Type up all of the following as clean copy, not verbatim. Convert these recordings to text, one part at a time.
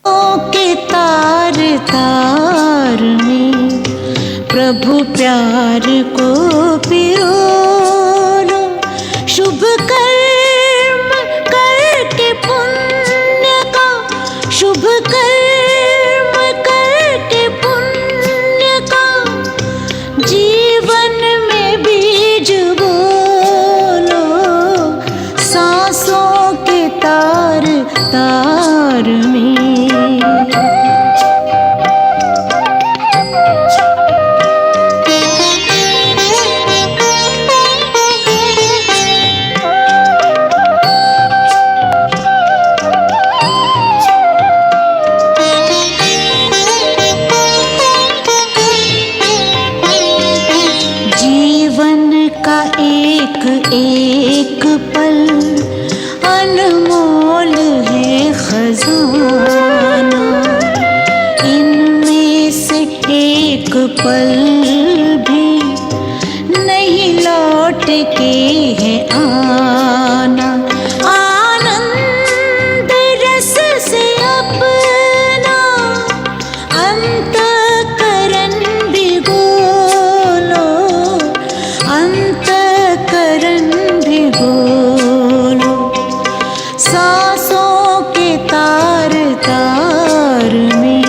के तार तार में प्रभु प्यार को पिरो लो। शुभ कर्म करके पुण्य का, शुभ कर्म करके पुण्य का जीवन में बीज बोलो। सांसों के तार तार में एक पल अनमोल है खजाना। इनमें से एक पल भी नहीं लौट के है आना। आनंद रस से अपना अंतःकरण भिगो लो। अंतःकरण भिगोलो। सांसों के तार तार में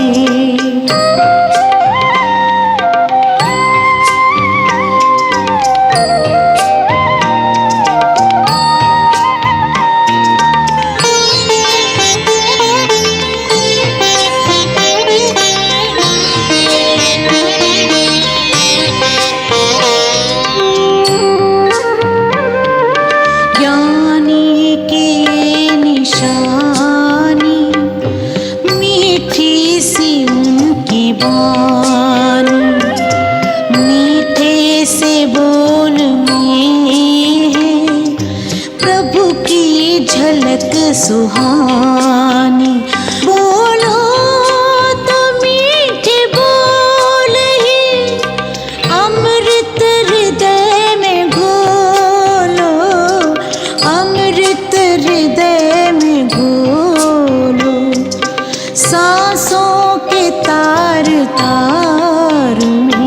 मीठे से बोल में है प्रभु की झलक सुहानी। बोलो तो मीठे बोल ही अमृत हृदय में घोलो। अमृत हृदय में घोलो। सांसों के तार तार में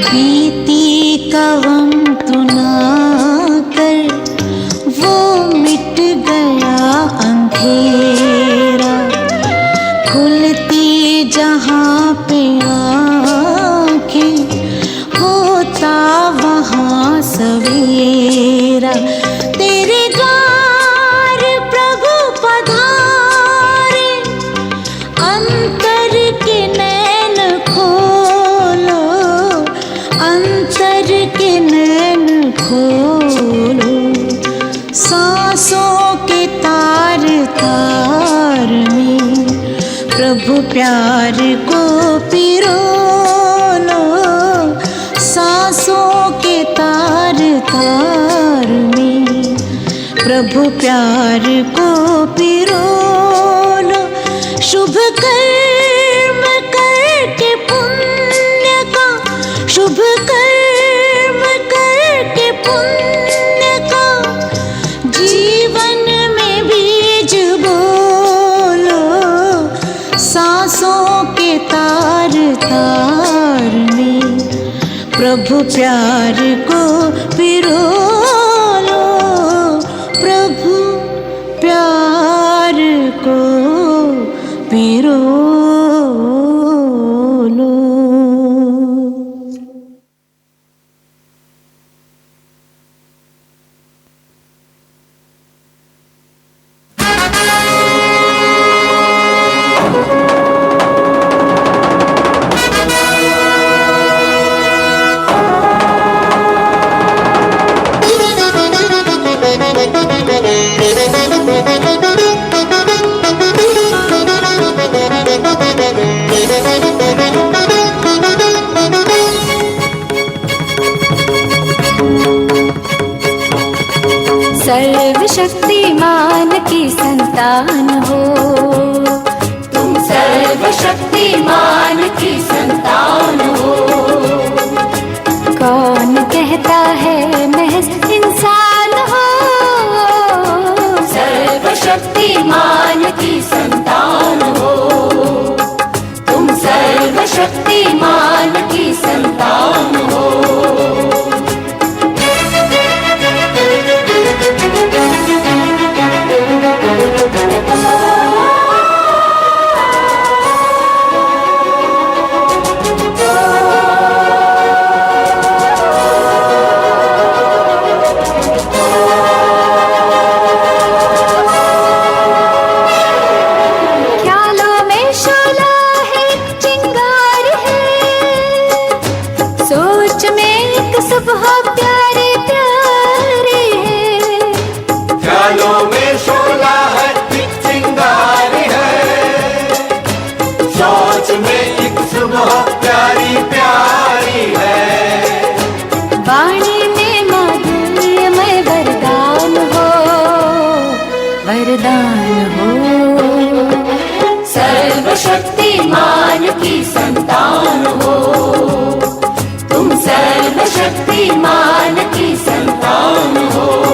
बीती कवम तुना कर वो मिट गया अंधेरा। खुलती जहाँ पे आँखें होता वहाँ सवेरा। तेरे द्वार प्रभु पधारे अंतर के नैन खोलो। अंतर के नैन खोलो। सांसों के तार तार में प्रभु प्यार को पिरो लो। सांसों के तार तार में प्रभु प्यार को पिरो लो। शुभ कर्म करके पुण्य का, शुभ कर्म करके पुण्य का जीवन में बीज बोलो। सांसों के तार तार में प्रभु प्यार को पिरो लो। प्रभु प्यार को पिरो लो। सर्वशक्तिमान की संतान हो। तुम सर्वशक्तिमान की संतान हो। कौन कहता है महज इंसान हो। सर्वशक्तिमान की संतान हो। तुम सर्वशक्तिमान की संतान हो। सुबह प्यारे प्यारे है। ख्यालों में शोला है, एक चिंगार है। सोच में एक सुबह प्यारी प्यारी है। वाणी में माधुर्यमय वरदान हो, वरदान हो। सर्वशक्तिमान की संतान हो। तुम सर्वशक्तिमान की संतान हो।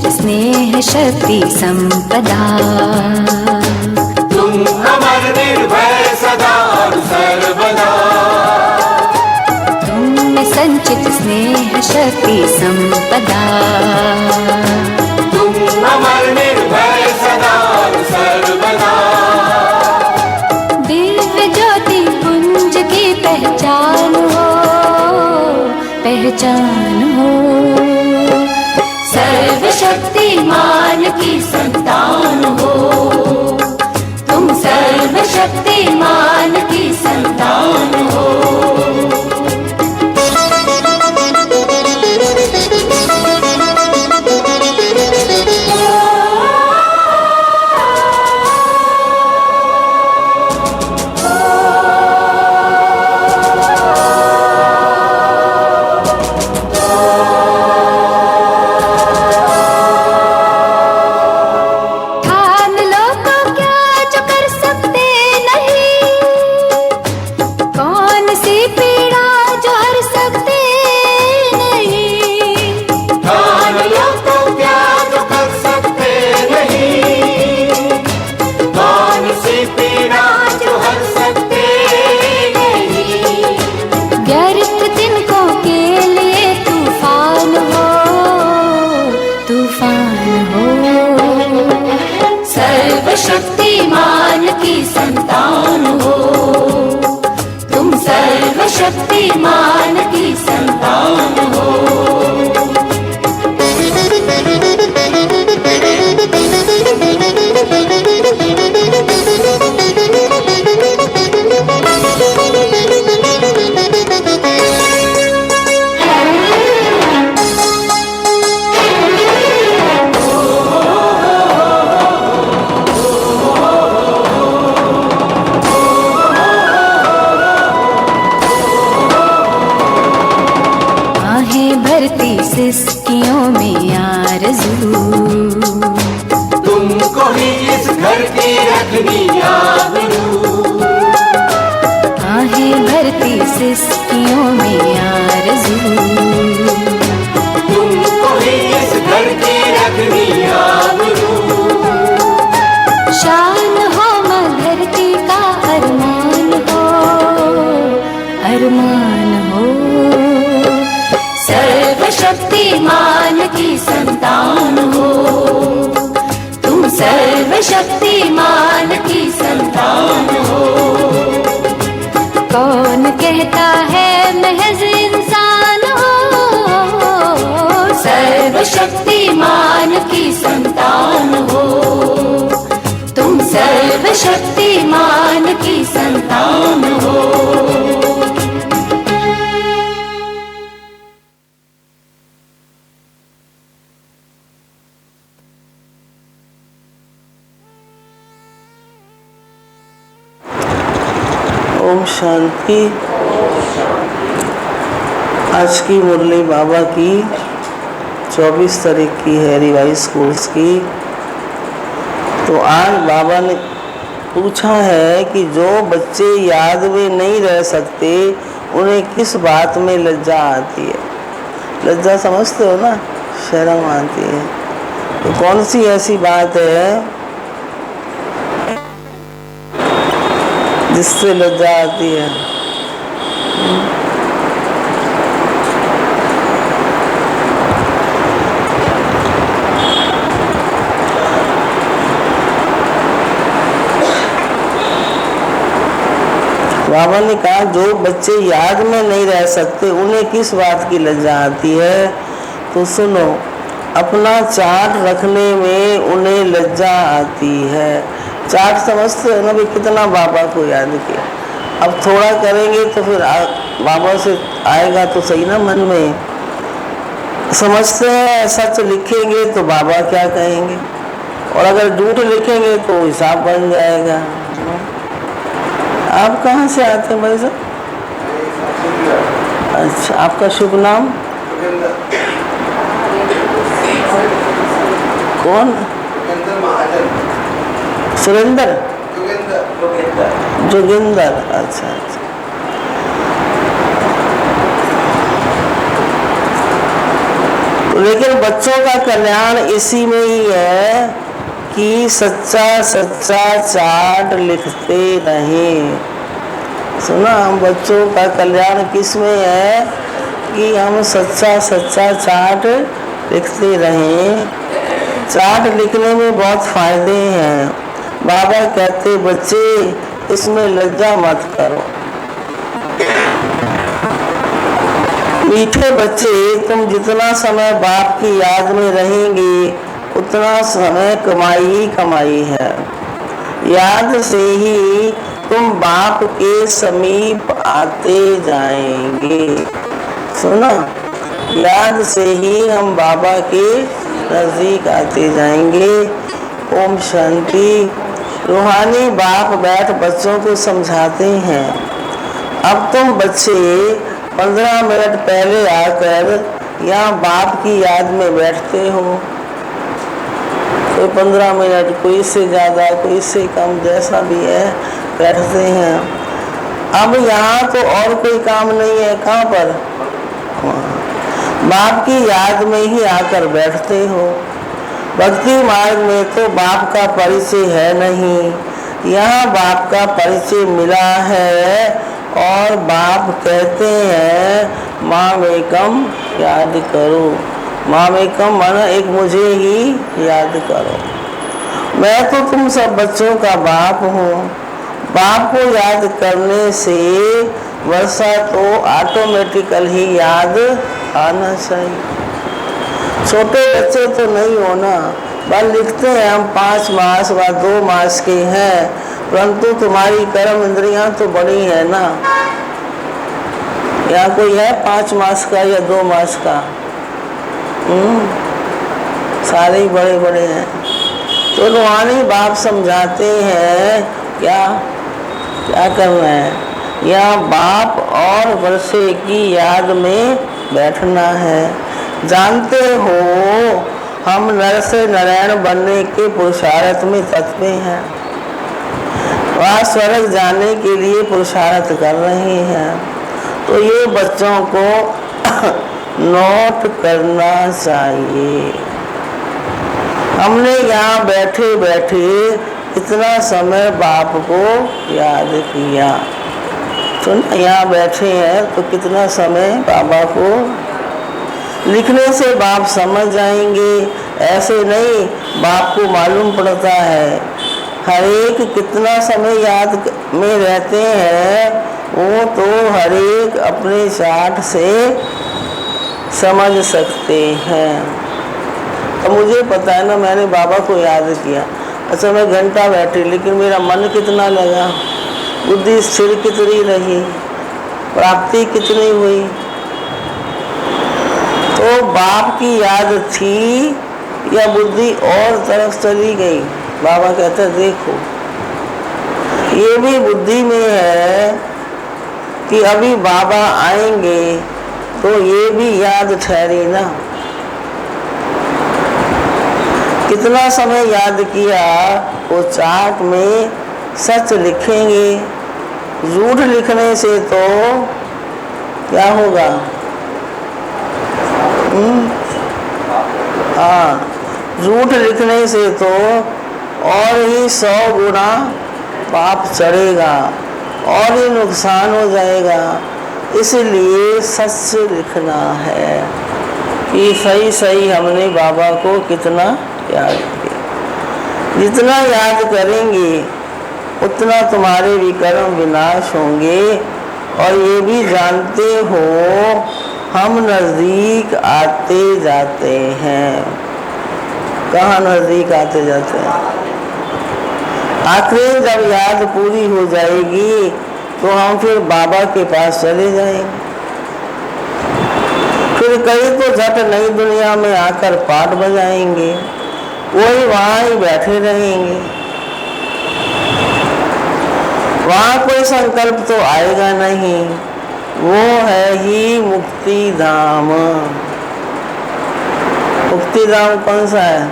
स्नेह शक्ति संपदा। तुम अमर निर्भय सदा और सर्वदा। तुम में संचित स्नेह शक्ति संपदा। तुम अमर निर्भय सदा और सर्वदा। दिव्य ज्योति पुंज की पहचान हो, पहचान हो। सर्वशक्तिमान की संतान हो। तुम सर्वशक्तिमान की संतान हो। सर्वशक्तिमान की संतान हो। तुम सर्वशक्तिमान की संतान हो। सिसकियों में आरज़ू। तुमको ही इस घर की रखनी आबरू। आहें भरती सिसकियों में आरज़ू। तुमको ही इस घर की रखनी आबरू। शान हो मां धरती का अरमान हो, अरमान हो। सर्वशक्तिमान की संतान हो। तुम सर्वशक्तिमान की संतान हो। कौन कहता है महज इंसान हो। सर्वशक्तिमान की संतान हो। ओम शांति। आज की मुरली बाबा की 24 तारीख की है, रिवाइज कोर्स की। तो आज बाबा ने पूछा है कि जो बच्चे याद में नहीं रह सकते उन्हें किस बात में लज्जा आती है। लज्जा समझते हो ना, शर्म आती है। तो कौन सी ऐसी बात है जिससे लज्जा आती है? बाबा ने कहा जो बच्चे याद में नहीं रह सकते उन्हें किस बात की लज्जा आती है। तो सुनो, अपना चार्ट रखने में उन्हें लज्जा आती है। चार्ट समझते हो ना भी, कितना बाबा को याद किया। अब थोड़ा करेंगे तो फिर बाबा से आएगा तो सही ना मन में। समझते हैं सच लिखेंगे तो बाबा क्या कहेंगे, और अगर झूठ लिखेंगे तो हिसाब बन जाएगा। आप कहाँ से आते हैं भाई साहब? अच्छा, आपका शुभ नाम? कौन? सुरेंद्र? जोगिंदर। अच्छा अच्छा। लेकिन बच्चों का कल्याण इसी में ही है कि सच्चा सच्चा चार्ट लिखते रहें। सुना, हम बच्चों का कल्याण किस में है कि हम सच्चा सच्चा चार्ट लिखते रहें। चार्ट लिखने में बहुत फायदे हैं। बाबा कहते बच्चे इसमें लज्जा मत करो। मीठे बच्चे, तुम जितना समय बाप की याद में रहेंगे उतना समय कमाई ही कमाई है। याद से ही तुम बाप के समीप आते जाएंगे। सुना, याद से ही हम बाबा के नजदीक आते जाएंगे। ओम शांति। रूहानी बाप बैठ बच्चों को समझाते हैं। अब तुम बच्चे 15 मिनट पहले आकर यहाँ बाप की याद में बैठते हो। कोई 15 मिनट, कोई इससे ज़्यादा, कोई इससे कम, जैसा भी है बैठते हैं। अब यहाँ तो और कोई काम नहीं है। कहाँ पर? बाप की याद में ही आकर बैठते हो। भक्ति मार्ग में तो बाप का परिचय है नहीं, यहाँ बाप का परिचय मिला है। और बाप कहते हैं मामेकम याद करो। मामेकम माना एक मुझे ही याद करो। मैं तो तुम सब बच्चों का बाप हूँ। बाप को याद करने से वर्षा तो ऑटोमेटिकल ही याद आना चाहिए। छोटे बच्चे तो नहीं हो ना, बस लिखते हैं हम 5 मास व 2 मास के हैं, परंतु तुम्हारी कर्म इंद्रियां तो बड़ी है ना। यहाँ कोई है 5 मास का या 2 मास का? सारे ही बड़े बड़े हैं। तो रूहानी बाप समझाते हैं क्या क्या करना है। यहाँ बाप और वर्षे की याद में बैठना है। जानते हो हम नर से नारायण बनने के पुरुषार्थ में तत्पर हैं। वह स्वर्ग जाने के लिए पुरुषार्थ कर रहे हैं। तो ये बच्चों को नोट करना चाहिए। हमने यहाँ बैठे बैठे इतना समय बाप को याद किया। तो यहाँ बैठे हैं तो कितना समय बाबा को लिखने से बाप समझ जाएंगे। ऐसे नहीं, बाप को मालूम पड़ता है। हर एक कितना समय याद में रहते हैं वो तो हर एक अपने चार्ट से समझ सकते हैं। तो मुझे पता है ना, मैंने बाबा को याद किया। अच्छा, मैं घंटा बैठी, लेकिन मेरा मन कितना लगा, बुद्धि स्थिर कितनी रही, प्राप्ति कितनी हुई। तो बाप की याद थी या बुद्धि और तरफ चली गई? बाबा कहते देखो ये भी बुद्धि में है कि अभी बाबा आएंगे, तो ये भी याद ठहरी ना। कितना समय याद किया, वो चार्ट में सच लिखेंगे। झूठ लिखने से तो क्या होगा? हाँ, झूठ लिखने से तो और ही 100 गुना पाप चढ़ेगा और ही नुकसान हो जाएगा। इसलिए सच लिखना है कि सही सही हमने बाबा को कितना याद किया। जितना याद करेंगे उतना तुम्हारे विकर्म विनाश होंगे। और ये भी जानते हो हम नज़दीक आते जाते हैं। कहाँ नज़दीक आते जाते हैं? आखिर जब याद पूरी हो जाएगी तो हम फिर बाबा के पास चले जाएंगे। फिर कहीं तो झट नई दुनिया में आकर पाठ बजाएंगे, वही वहाँ ही बैठे रहेंगे। वहाँ कोई संकल्प तो आएगा नहीं, वो है ही मुक्ति धाम। मुक्ति धाम कौन सा है?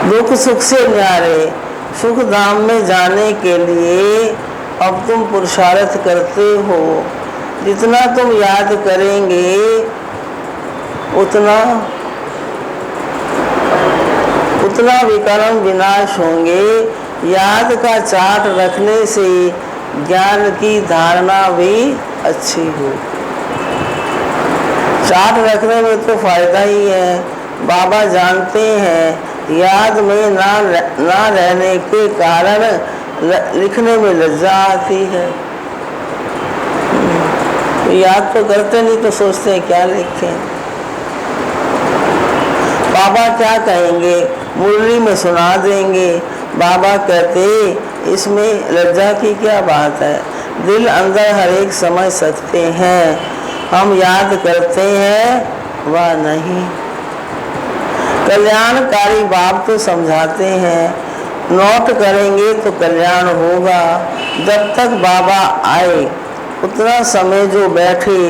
दुख सुख से न्यारे सुख धाम में जाने के लिए अब तुम पुरुषार्थ करते हो। जितना तुम याद करेंगे उतना उतना विकर्म विनाश होंगे। याद का चार्ट रखने से ज्ञान की धारणा भी अच्छी हो। चार्ट रखने में तो फायदा ही है। बाबा जानते हैं याद में ना रहने के कारण लिखने में लज्जा आती है। तो याद तो करते नहीं तो सोचते हैं क्या लिखें। बाबा क्या कहेंगे मुरली में सुना देंगे। बाबा कहते इसमें लज्जा की क्या बात है, दिल अंदर हर एक समझ सकते हैं। हम याद करते हैं वह नहीं। कल्याणकारी बाप तो समझाते हैं, नोट करेंगे तो कल्याण होगा। जब तक बाबा आए उतना समय जो बैठे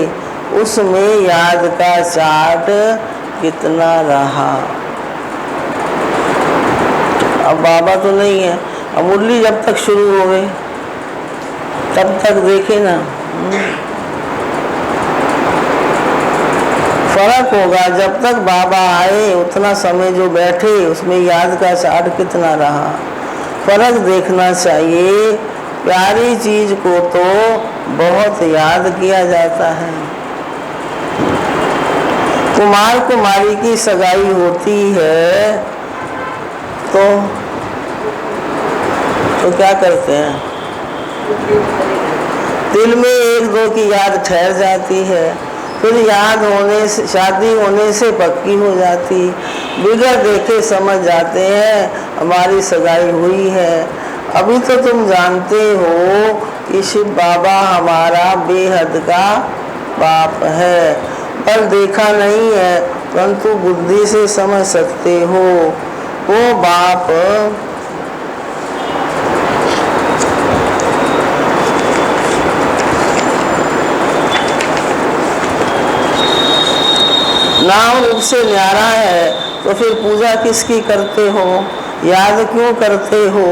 उसमें याद का चार्ट कितना रहा। अब बाबा तो नहीं है, अब मुरली जब तक शुरू हो गई तब तक देखे ना। फर्क होगा। जब तक बाबा आए उतना समय जो बैठे उसमें याद का चार्ट कितना रहा, फर्क देखना चाहिए। प्यारी चीज को तो बहुत याद किया जाता है। कुमार कुमारी की सगाई होती है तो क्या करते हैं? दिल में एक दो की याद ठहर जाती है, फिर याद होने से शादी होने से पक्की हो जाती। बिगड़ देखे समझ जाते हैं हमारी सगाई हुई है। अभी तो तुम जानते हो कि शिव बाबा हमारा बेहद का बाप है, पर देखा नहीं है, परंतु बुद्धि से समझ सकते हो। वो बाप नाम रूप से न्यारा है, तो फिर पूजा किसकी करते हो, याद क्यों करते हो?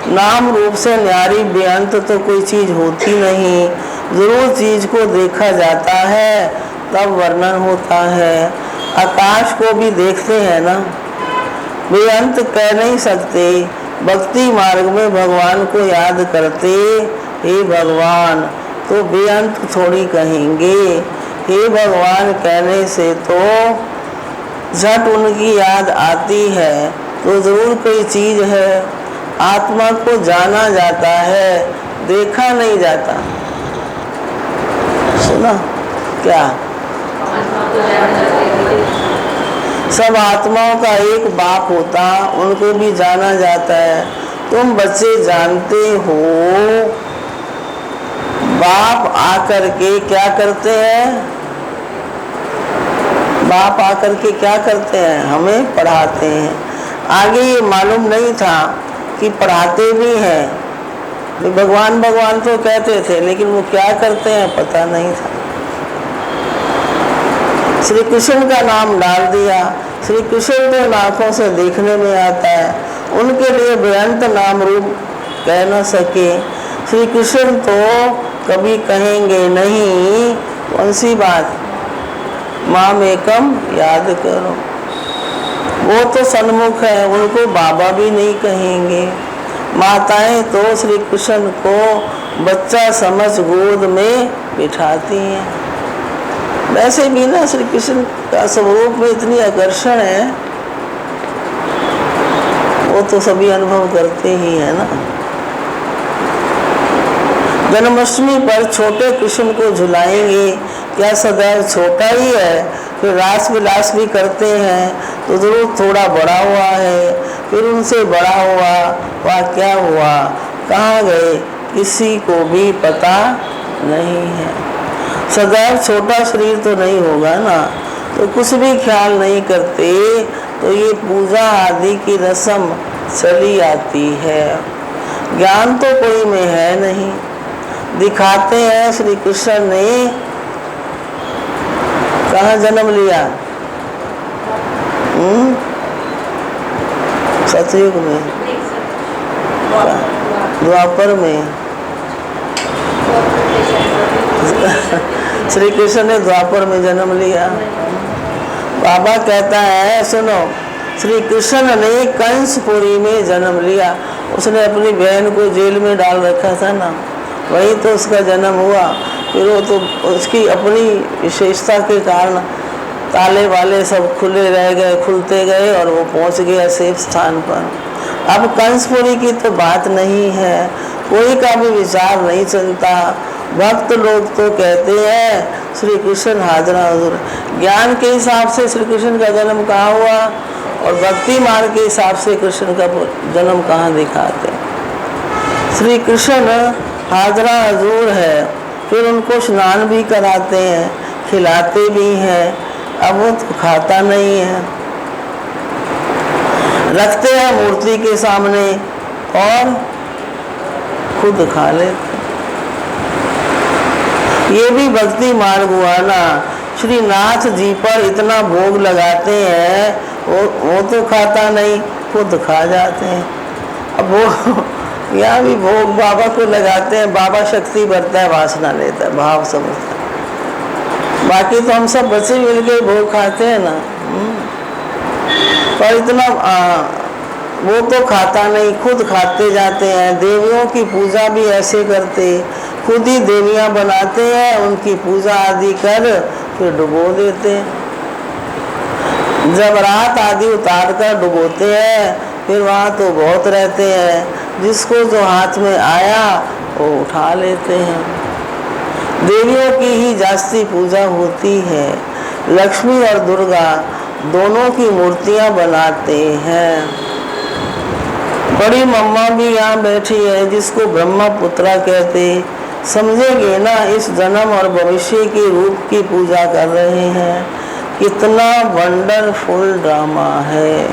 नाम रूप से न्यारी बेअंत तो कोई चीज होती नहीं। जरूर चीज को देखा जाता है तब वर्णन होता है। आकाश को भी देखते हैं ना, बेअंत कह नहीं सकते। भक्ति मार्ग में भगवान को याद करते हे भगवान तो बेअंत थोड़ी कहेंगे। हे भगवान कहने से तो झट उनकी याद आती है, तो जरूर कोई चीज है। आत्मा को जाना जाता है, देखा नहीं जाता। सुना क्या? सब आत्माओं का एक बाप होता, उनको भी जाना जाता है। तुम बच्चे जानते हो बाप आकर के क्या करते हैं? बाप आकर के क्या करते हैं? हमें पढ़ाते हैं। आगे ये मालूम नहीं था कि पढ़ाते भी हैं, भगवान भगवान तो कहते थे, लेकिन वो क्या करते हैं पता नहीं था। श्री कृष्ण का नाम डाल दिया। श्री कृष्ण तो आंखों से देखने में आता है, उनके लिए बेअंत नाम रूप कह न सके। श्री कृष्ण तो कभी कहेंगे नहीं, कौन सी बात, माम एकम याद करो। वो तो सन्मुख है, उनको बाबा भी नहीं कहेंगे। माताएं तो श्री कृष्ण को बच्चा समझ गोद में बिठाती हैं। वैसे भी ना श्री कृष्ण का स्वरूप में इतनी आकर्षण है, वो तो सभी अनुभव करते ही है ना। जन्माष्टमी पर छोटे कृष्ण को झुलाएंगे, क्या सदैव छोटा ही है? फिर रास विलास भी करते हैं तो जरूर थोड़ा बड़ा हुआ है, फिर उनसे बड़ा हुआ, वह क्या हुआ, कहाँ गए, किसी को भी पता नहीं है। सदैव छोटा शरीर तो नहीं होगा ना, तो कुछ भी ख्याल नहीं करते, तो ये पूजा आदि की रस्म चली आती है। ज्ञान तो कोई में है नहीं। दिखाते हैं श्री कृष्ण ने कहाँ जन्म लिया, सतयुग में, द्वापर में। श्री कृष्ण ने द्वापर में जन्म लिया। बाबा कहता है सुनो, श्री कृष्ण ने कंसपुरी में जन्म लिया। उसने अपनी बहन को जेल में डाल रखा था ना, वही तो उसका जन्म हुआ। फिर वो तो उसकी अपनी विशेषता के कारण ताले वाले सब खुले रह गए, खुलते गए और वो पहुंच गया सेफ स्थान पर। अब कंसपुरी की तो बात नहीं है, कोई का भी विचार नहीं चलता। भक्त लोग तो कहते हैं श्री कृष्ण हाजरा हुजूर। ज्ञान के हिसाब से श्री कृष्ण का जन्म कहाँ हुआ और भक्ति मार्ग के हिसाब से कृष्ण का जन्म कहाँ दिखाते। श्री कृष्ण हाजरा हुजूर है, फिर उनको स्नान भी कराते हैं, खिलाते भी हैं। अब वो तो खाता नहीं है, रखते हैं मूर्ति के सामने और खुद खा लेते। ये भी भक्ति मार्ग हुआ ना। श्री नाथ जी पर इतना भोग लगाते हैं, वो तो खाता नहीं, खुद खा जाते हैं। अब वो यहाँ भी भोग बाबा को लगाते हैं, बाबा शक्ति भरता है, वासना लेता है, भाव समझता है। बाकी तो हम सब बच्चे मिलके भोग खाते हैं ना। पर इतना वो तो खाता नहीं, खुद खाते जाते हैं। देवियों की पूजा भी ऐसे करते, खुद ही देवियाँ बनाते हैं, उनकी पूजा आदि कर फिर डुबो देते हैं। जब रात आदि उतार कर डुबोते हैं, फिर वहाँ तो बहुत रहते हैं, जिसको जो हाथ में आया वो उठा लेते हैं। देवियों की ही जास्ती पूजा होती है। लक्ष्मी और दुर्गा दोनों की मूर्तियाँ बनाते हैं। बड़ी मम्मा भी यहाँ बैठी है, जिसको ब्रह्मपुत्रा कहते। समझेंगे ना, इस जन्म और भविष्य के रूप की पूजा कर रहे हैं। कितना वंडरफुल ड्रामा है।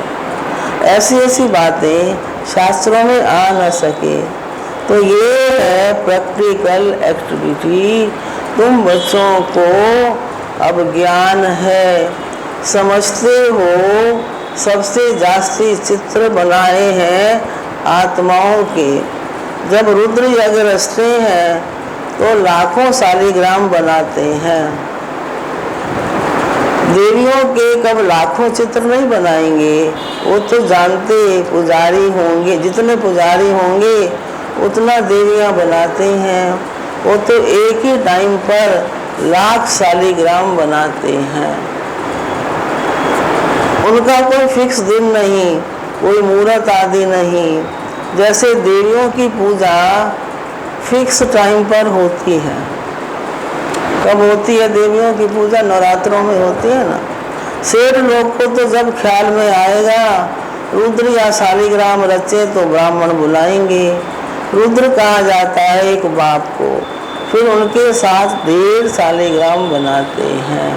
ऐसी ऐसी बातें शास्त्रों में आ न सके, तो ये है प्रैक्टिकल एक्टिविटी। तुम बच्चों को अब ज्ञान है, समझते हो। सबसे जास्ती चित्र बनाए हैं आत्माओं के। जब रुद्र यज्ञ रचते हैं तो लाखों शालिग्राम बनाते हैं। देवियों के कब लाखों चित्र नहीं बनाएंगे, वो तो जानते पुजारी होंगे, जितने पुजारी होंगे उतना देवियाँ बनाते हैं। वो तो एक ही टाइम पर लाख शालिग्राम बनाते हैं। उनका कोई फिक्स दिन नहीं, कोई मुहूर्त आदि नहीं। जैसे देवियों की पूजा फिक्स टाइम पर होती है। कब होती है देवियों की पूजा? नवरात्रों में होती है ना। सेठ लोग को तो जब ख्याल में आएगा रुद्र या शालिग्राम रचे तो ब्राह्मण बुलाएंगे। रुद्र कहा जाता है एक बाप को, फिर उनके साथ 1.5 शालिग्राम बनाते हैं।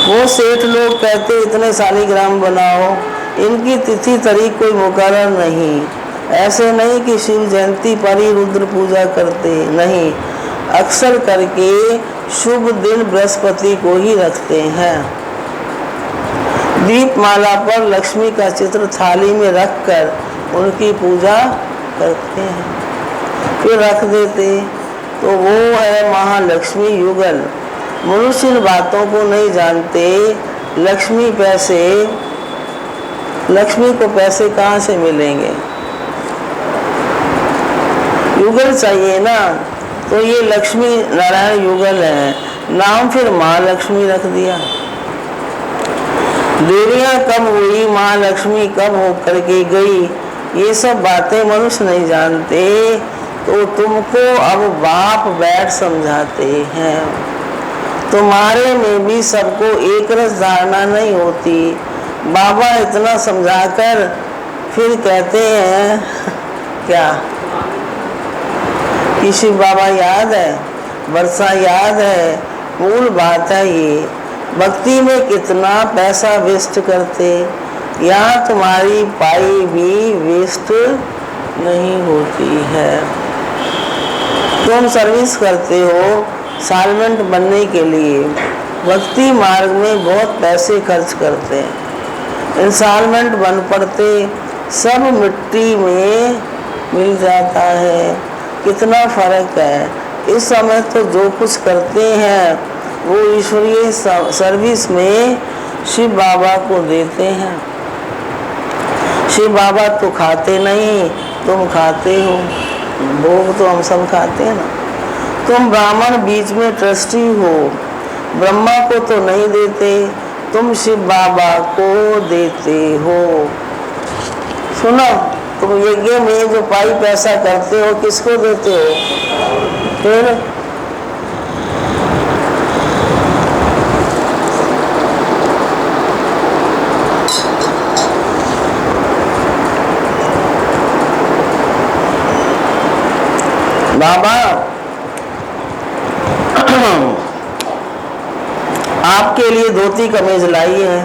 वो सेठ लोग कहते इतने शालिग्राम बनाओ, इनकी तिथि तारीख कोई मुकर्रर नहीं। ऐसे नहीं कि शिव जयंती पर ही रुद्र पूजा करते, नहीं, अक्सर करके शुभ दिन बृहस्पति को ही रखते हैं। दीपमाला पर लक्ष्मी का चित्र थाली में रखकर उनकी पूजा करते हैं, फिर रख देते, तो वो है महालक्ष्मी युगल। मनुष्य इन बातों को नहीं जानते। लक्ष्मी को पैसे कहाँ से मिलेंगे? युगल चाहिए ना, तो ये लक्ष्मी नारायण युगल है, नाम फिर महालक्ष्मी रख दिया। देरियां कब हुई, महालक्ष्मी कब होकर के गई, ये सब बातें मनुष्य नहीं जानते, तो तुमको अब बाप बैठ समझाते हैं। तुम्हारे में भी सबको एक रस धारणा नहीं होती। बाबा इतना समझाकर फिर कहते हैं क्या कि शिव बाबा याद है, वर्षा याद है, मूल बात है ये। भक्ति में कितना पैसा वेस्ट करते, यहाँ तुम्हारी पाई भी वेस्ट नहीं होती है। तुम सर्विस करते हो सालमेंट बनने के लिए, भक्ति मार्ग में बहुत पैसे खर्च करते हैं, इंस्टॉलमेंट बन पड़ते, सब मिट्टी में मिल जाता है। कितना फर्क है। इस समय तो जो कुछ करते हैं वो ईश्वरीय सर्विस में शिव बाबा को देते हैं। शिव बाबा तो खाते नहीं, तुम खाते हो, भोग तो हम सब खाते हैं ना। तुम ब्राह्मण बीच में ट्रस्टी हो, ब्रह्मा को तो नहीं देते, तुम शिव बाबा को देते हो। सुनो, तुम यज्ञ में जो पाई पैसा करते हो किसको देते हो? फिर बाबा आपके लिए धोती कमीज लाई है।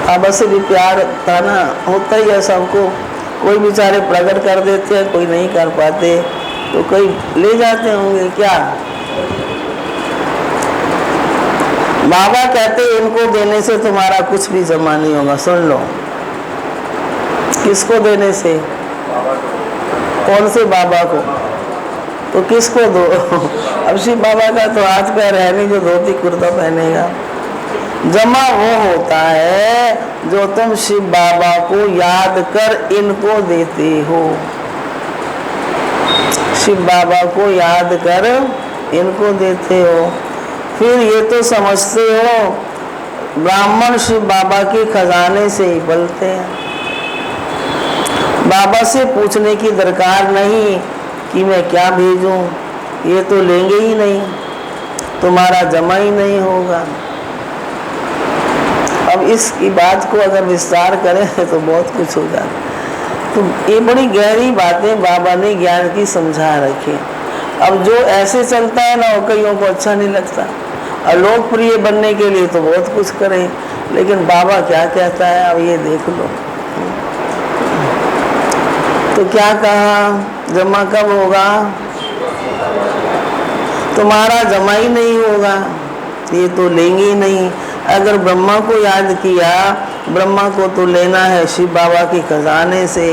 बाबा से भी प्यार था ना, होता ही है सबको। कोई बेचारे प्रकट कर देते हैं, कोई नहीं कर पाते, तो कोई ले जाते होंगे क्या। बाबा कहते इनको देने से तुम्हारा कुछ भी जमा नहीं होगा। सुन लो, किसको देने से? कौन से बाबा को? तो किसको दो? अब शिव बाबा का तो हाथ पैर है नहीं जो धोती कुर्ता पहनेगा। जमा वो होता है जो तुम शिव बाबा को याद कर इनको देते हो। शिव बाबा को याद कर इनको देते हो। फिर ये तो समझते हो ब्राह्मण शिव बाबा के खजाने से ही पलते हैं। बाबा से पूछने की दरकार नहीं कि मैं क्या भेजूं, ये तो लेंगे ही नहीं, तुम्हारा जमा ही नहीं होगा। अब इसकी बात को अगर विस्तार करें तो बहुत कुछ हो जाता। तो ये बड़ी गहरी बातें बाबा ने ज्ञान की समझा रखी। अब जो ऐसे चलता है ना वो कईयों को अच्छा नहीं लगता, और लोकप्रिय बनने के लिए तो बहुत कुछ करें, लेकिन बाबा क्या कहता है अब ये देख लो। तो क्या कहा, जमा कब होगा? तुम्हारा जमा ही नहीं होगा, ये तो लेंगे ही नहीं। अगर ब्रह्मा को याद किया, ब्रह्मा को तो लेना है शिव बाबा के खजाने से,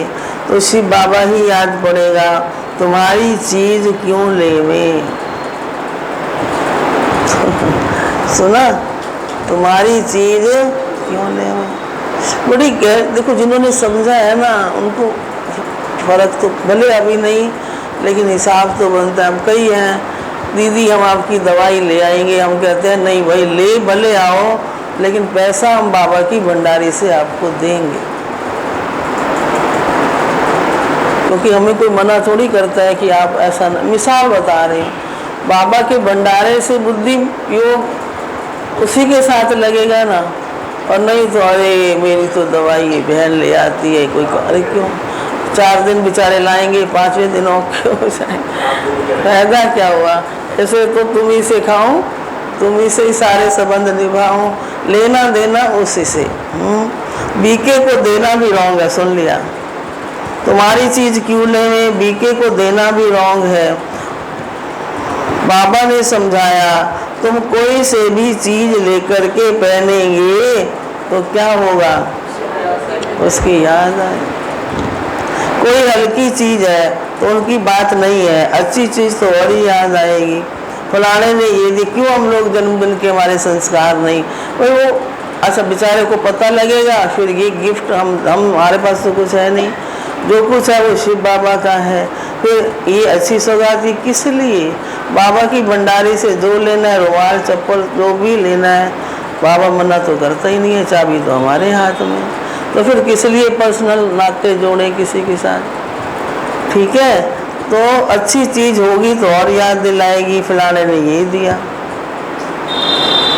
तो शिव बाबा ही याद पड़ेगा। तुम्हारी चीज क्यों लेवे? सुना, तुम्हारी चीज क्यों लेवे? बड़ी देखो, जिन्होंने समझा है ना उनको फर्क तो भले अभी नहीं, लेकिन हिसाब तो बनता है। हम कई हैं, दीदी हम आपकी दवाई ले आएंगे, हम कहते हैं नहीं भाई ले भले आओ, लेकिन पैसा हम बाबा की भंडारी से आपको देंगे, क्योंकि हमें कोई मना थोड़ी करता है कि आप ऐसा न। मिसाल बता रहे हैं, बाबा के भंडारे से बुद्धि योग उसी के साथ लगेगा ना, और नहीं तो अरे मेरी तो दवाई बहन ले आती है, कोई अरे क्यों 4 दिन बेचारे लाएंगे, 5वें दिन क्यों जाए, फायदा क्या हुआ? ऐसे तो तुम ही से खाऊं, तुम ही से ही सारे संबंध निभाऊं, लेना देना उसी से। बीके को देना भी रॉन्ग है, सुन लिया। तुम्हारी चीज क्यों लेवे, बीके को देना भी रॉन्ग है। बाबा ने समझाया, तुम कोई से भी चीज लेकर के पहनेंगे तो क्या होगा, उसकी याद आए। कोई हल्की चीज है तो उनकी बात नहीं है, अच्छी चीज तो और ही याद आएगी। फलाने ने ये दी, क्यों हम लोग जन्मदिन के हमारे संस्कार नहीं, भाई वो अच्छा बेचारे को पता लगेगा, फिर ये गिफ्ट हम हमारे पास तो कुछ है नहीं, जो कुछ है वो शिव बाबा का है। फिर ये अच्छी सौगाती किस लिए, बाबा की भंडारी से जो लेना है, रुमाल चप्पल जो भी लेना है, बाबा मना तो करता ही नहीं है, चाबी तो हमारे हाथ में, तो फिर किस लिए पर्सनल नाते जोड़े किसी के साथ। ठीक है, तो अच्छी चीज होगी तो और याद दिलाएगी, फलाने ने यही दिया,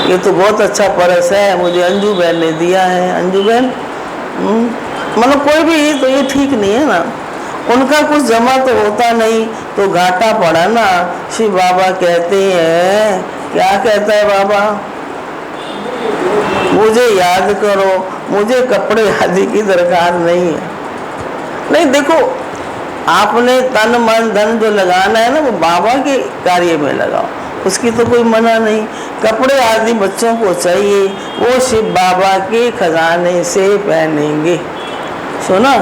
ये तो बहुत अच्छा परस है, मुझे अंजू बहन ने दिया है। अंजू बहन मतलब कोई भी, तो ये ठीक नहीं है ना, उनका कुछ जमा तो होता नहीं तो घाटा पड़ा ना। शिव बाबा कहते हैं, क्या कहता है बाबा, मुझे याद करो, मुझे कपड़े आदि की दरकार नहीं है। नहीं देखो, आपने तन मन धन जो लगाना है ना, वो बाबा के कार्य में लगाओ, उसकी तो कोई मना नहीं। कपड़े आदि बच्चों को चाहिए, वो शिव बाबा के खजाने से पहनेंगे। सुना,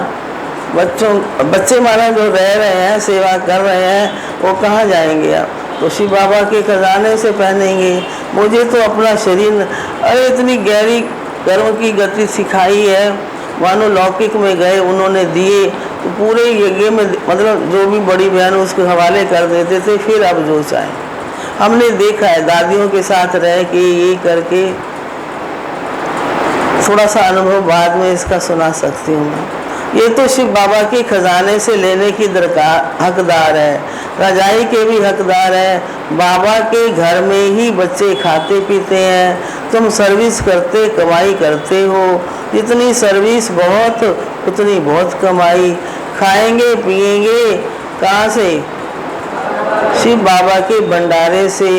बच्चे माना जो रह रहे हैं, सेवा कर रहे हैं, वो कहाँ जाएंगे आप, तो शिव बाबा के खजाने से पहनेंगे। मुझे तो अपना शरीर, अरे इतनी गहरी कर्म की गति सिखाई है, मानो लौकिक में गए, उन्होंने दिए तो पूरे यज्ञ में, मतलब जो भी बड़ी बहन उसको हवाले कर देते थे, फिर अब जो चाहे। हमने देखा है दादियों के साथ रह के, ये करके, थोड़ा सा अनुभव बाद में इसका सुना सकती हूँ मैं। ये तो शिव बाबा के खजाने से लेने की हकदार है, रजाई के भी हकदार है। बाबा के घर में ही बच्चे खाते पीते हैं, तुम सर्विस करते कमाई करते हो, जितनी सर्विस बहुत उतनी बहुत कमाई। खाएंगे पिएंगे कहाँ से, शिव बाबा के भंडारे से,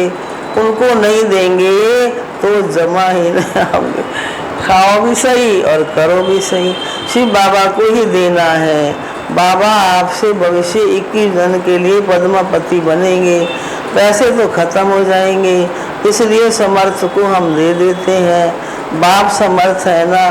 उनको नहीं देंगे तो जमा ही नहीं होंगे। खाओ भी सही और करो भी सही, शिव बाबा को ही देना है। बाबा आपसे भविष्य 21 जन के लिए पद्मापति बनेंगे, पैसे तो खत्म हो जाएंगे, इसलिए समर्थ को हम दे देते हैं। बाप समर्थ है ना,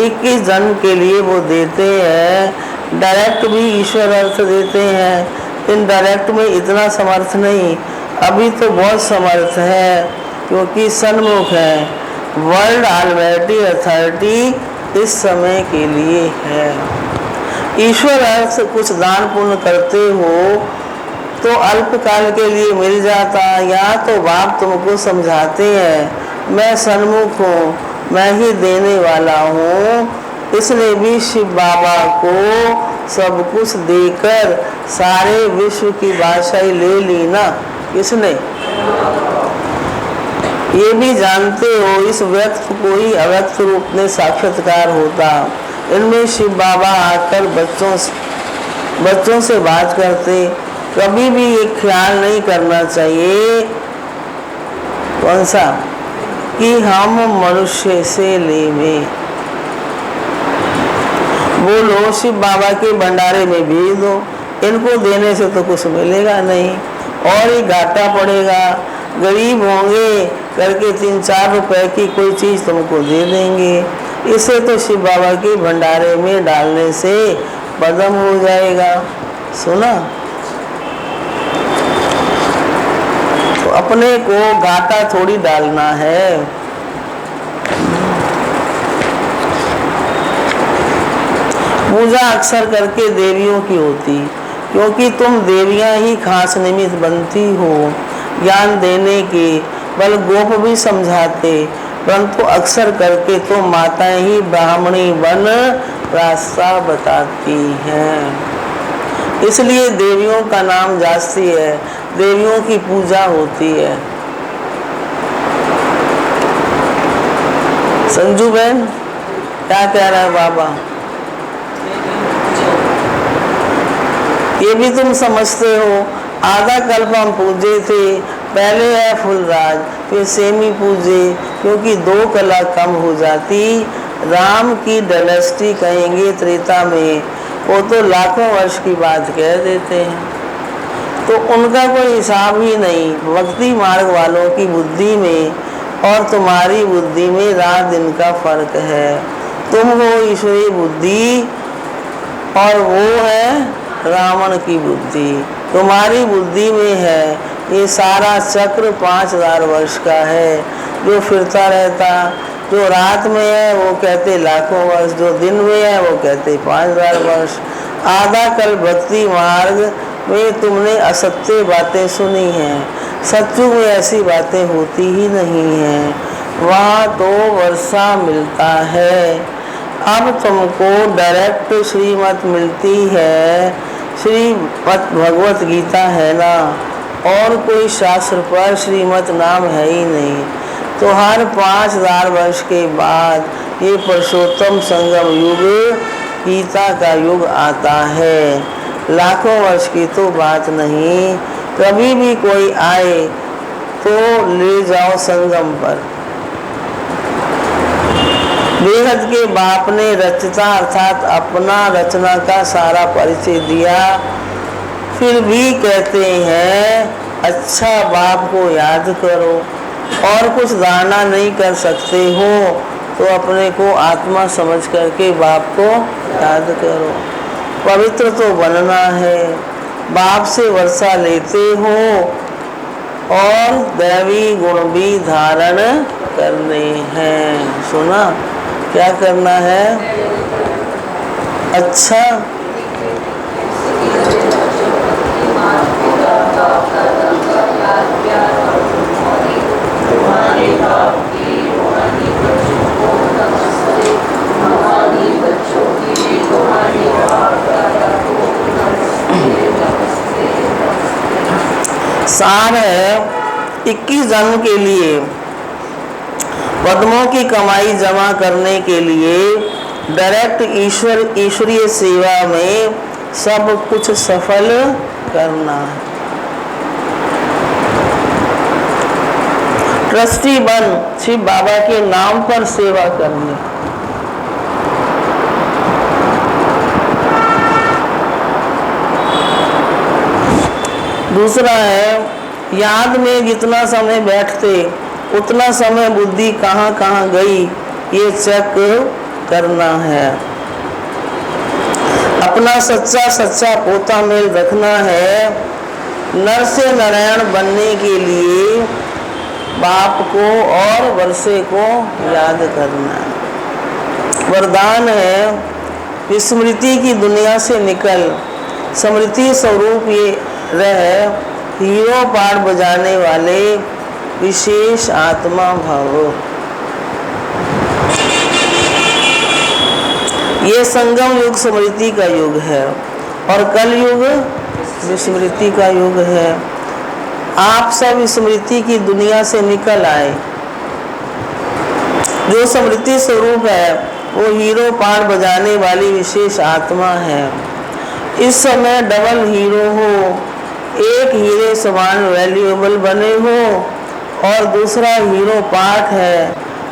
21 जन के लिए वो देते हैं। डायरेक्ट भी ईश्वर अर्थ देते हैं, इनडायरेक्ट में इतना समर्थ नहीं, अभी तो बहुत समर्थ है क्योंकि सन्मुख है। वर्ल्ड ऑलमाइटी अथॉरिटी इस समय के लिए है। ईश्वर अर्थ कुछ दान पुण्य करते हो तो अल्पकाल के लिए मिल जाता, या तो बाप तुमको समझाते हैं मैं सन्मुख हूँ, मैं ही देने वाला हूँ, इसने भी शिव बाबा को सब कुछ देकर सारे विश्व की बादशाही ले ली ना। किसने, ये भी जानते हो इस व्यक्त को ही अव्यक्त रूप में साक्षात्कार होता। इनमें शिव बाबा आकर बच्चों से बात करते। कभी भी ये ख्याल नहीं करना चाहिए, कौन सा, कि हम मनुष्य से लेवे। बोलो शिव बाबा के भंडारे में भेज दो, इनको देने से तो कुछ मिलेगा नहीं और ही घाटा पड़ेगा। गरीब होंगे करके 3-4 रुपए की कोई चीज़ तुमको दे देंगे, इसे तो शिव बाबा के भंडारे में डालने से बदम हो जाएगा। सुना, तो अपने को घाटा थोड़ी डालना है। पूजा अक्सर करके देवियों की होती, क्योंकि तुम देवियां ही खास निमित्त बनती हो ज्ञान देने के। बल गोप भी समझाते, परंतु अक्सर करके तो माताएं ही ब्राह्मणी बन रास्ता बताती हैं, इसलिए देवियों का नाम जास्ती है, देवियों की पूजा होती है। संजू बहन क्या कह रहा है बाबा, ये भी तुम समझते हो। आधा कल्प हम पूजे थे, पहले है फुलराज, फिर सेमी पूजे, क्योंकि 2 कला कम हो जाती। राम की डायनेस्टी कहेंगे त्रेता में, वो तो लाखों वर्ष की बात कह देते हैं, तो उनका कोई हिसाब ही नहीं। भक्ति मार्ग वालों की बुद्धि में और तुम्हारी बुद्धि में रात दिन का फर्क है। तुम हो ईश्वरीय बुद्धि और वो है रावण की बुद्धि। तुम्हारी बुद्धि में है ये सारा चक्र 5000 वर्ष का है जो फिरता रहता। जो रात में है वो कहते लाखों वर्ष, जो दिन में है वो कहते 5000 वर्ष। आधा कल भक्ति मार्ग में तुमने असत्य बातें सुनी हैं, सत्युग में ऐसी बातें होती ही नहीं हैं, वहाँ तो वर्षा मिलता है। अब तुमको डायरेक्ट श्रीमत मिलती है, श्रीमद भगवत गीता है ना, और कोई शास्त्र पर श्रीमत नाम है ही नहीं। तो हर 5000 वर्ष के बाद ये पुरुषोत्तम संगम युग गीता का युग आता है। लाखों वर्ष की तो बात नहीं, कभी भी कोई आए तो ले जाओ संगम पर। बेहद के बाप ने रचता अर्थात अपना रचना का सारा परिचय दिया, फिर भी कहते हैं अच्छा बाप को याद करो। और कुछ धारणा नहीं कर सकते हो तो अपने को आत्मा समझ करके बाप को याद करो। पवित्र तो बनना है, बाप से वर्षा लेते हो और दैवी गुण भी धारण करने हैं। सुना क्या करना है? अच्छा सार है 21 जन्म के लिए पद्मों की कमाई जमा करने के लिए डायरेक्ट ईश्वरीय सेवा में सब कुछ सफल करना है। ट्रस्टी बन शिव बाबा के नाम पर सेवा करनी। दूसरा है याद में जितना समय बैठते उतना समय बुद्धि कहाँ कहाँ गई ये चेक करना है। अपना सच्चा सच्चा पोता मेल रखना है। नर से नारायण बनने के लिए बाप को और वर्षे को याद करना है। वरदान है विस्मृति की दुनिया से निकल, स्मृति स्वरूप ये रह, हीरो पार बजाने वाले विशेष आत्मा भव। ये संगम युग स्मृति का युग है और कल युग विस्मृति का युग है। आप सब स्मृति की दुनिया से निकल आए। जो स्मृति स्वरूप है वो हीरो पार बजाने वाली विशेष आत्मा है। इस समय डबल हीरो हो, एक हीरे समान वैल्यूएबल बने हो और दूसरा हीरो पार्ट है,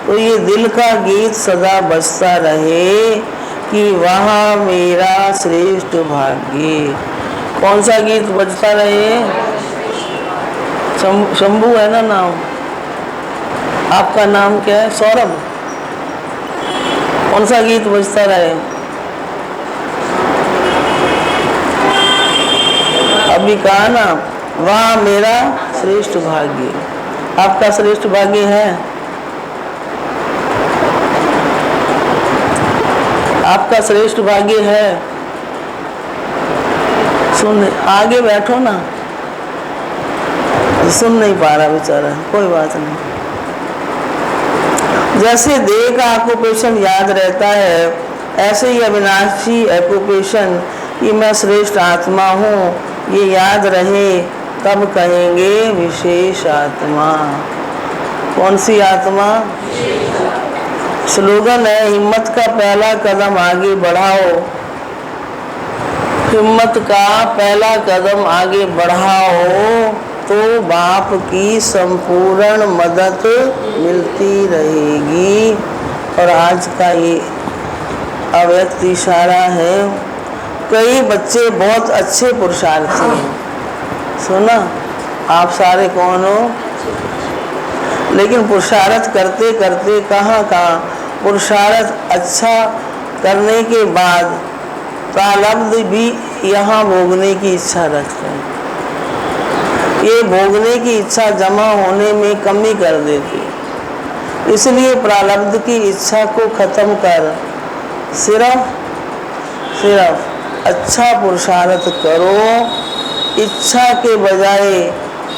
तो ये दिल का गीत सदा बजता रहे कि वहाँ मेरा श्रेष्ठ भाग्य। कौन सा गीत बजता रहे? शंभू है ना नाम? आपका नाम क्या है? सौरभ। कौन सा गीत बजता रहे? अभी कहा ना, वहाँ मेरा श्रेष्ठ भाग्य। आपका श्रेष्ठ भाग्य है? आपका श्रेष्ठ भाग्य है? सुन, आगे बैठो ना, सुन नहीं पा रहा बेचारा, कोई बात नहीं। जैसे देह का ऑक्यूपेशन याद रहता है, ऐसे ही अविनाशी ऑक्यूपेशन कि मैं श्रेष्ठ आत्मा हूँ ये याद रहे, तब कहेंगे विशेष आत्मा। कौन सी आत्मा? स्लोगन है हिम्मत का पहला कदम आगे बढ़ाओ। हिम्मत का पहला कदम आगे बढ़ाओ तो बाप की संपूर्ण मदद मिलती रहेगी। और आज का ये अव्यक्त इशारा है, कई बच्चे बहुत अच्छे पुरुषार्थी हैं, सुना आप सारे कौन हो, लेकिन पुरुषार्थ करते करते कहाँ पुरुषार्थ अच्छा करने के बाद प्रारब्ध भी यहाँ भोगने की इच्छा रखते हैं। ये भोगने की इच्छा जमा होने में कमी कर देती, इसलिए प्रारब्ध की इच्छा को खत्म कर सिर्फ अच्छा पुरुषार्थ करो। इच्छा के बजाय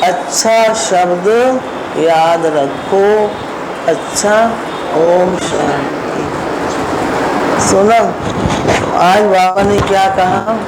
अच्छा शब्द याद रखो। अच्छा, ओम शांति। सुनो आज बाबा ने क्या कहा,